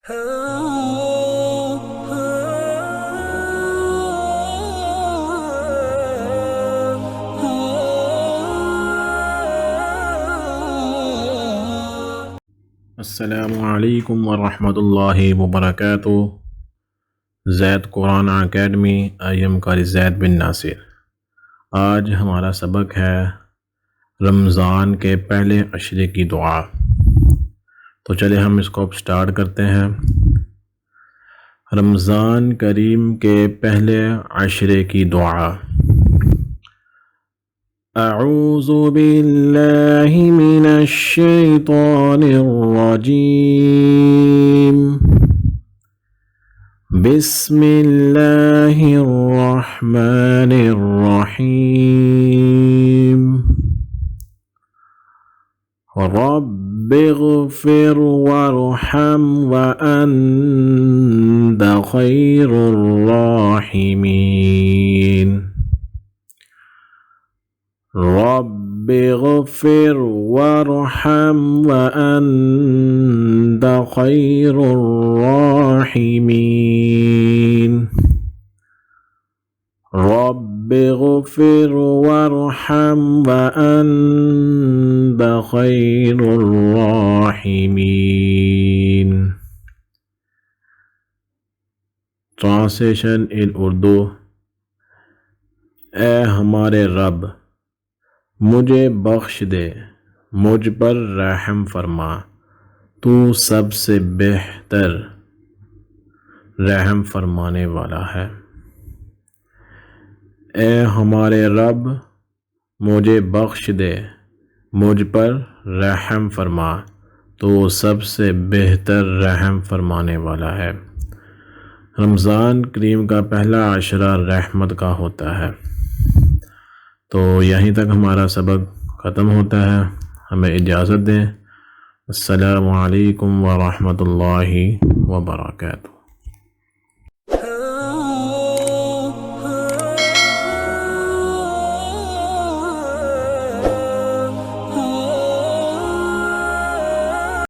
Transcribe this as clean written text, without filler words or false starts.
अस्सलामुअलैकुम वरहमतुल्लाहि वबरकातुहू। ज़ैद Quran academy. I am कारी ज़ैद बिन नासिर। आज हमारा सबक है रमज़ान के पहले अशरे की दुआ। तो चले हम इसको अब स्टार्ट करते हैं। रमज़ान करीम के पहले अशरे की दुआ। अऊज़ु बिल्लाहि मिनश शैतानिर रजीम। बिस्मिल्लाहिर रहमानिर रहीम। रब्बिग़फ़िर वरहम व अंत खैरुर राहिमीन। रब्बिग़फ़िर वरहम व अंत खैरुर राहिमीन। रब्बिग़फ़िर वरहम व अंत खैरुर राहिमीन। Translation in Urdu. ए हमारे रब, मुझे बख्श दे, मुझ पर रहम फरमा, तू सबसे बेहतर रहम फरमाने वाला है। ए हमारे रब, मुझे बख्श दे, मुझ पर रहम फरमा, तो सबसे बेहतर रहम फरमाने वाला है। रमज़ान करीम का पहला अशरा रहमत का होता है। तो यहीं तक हमारा सबक ख़त्म होता है। हमें इजाज़त दें। अस्सलामु अलैकुम व रहमतुल्लाहि व बरकातुहू।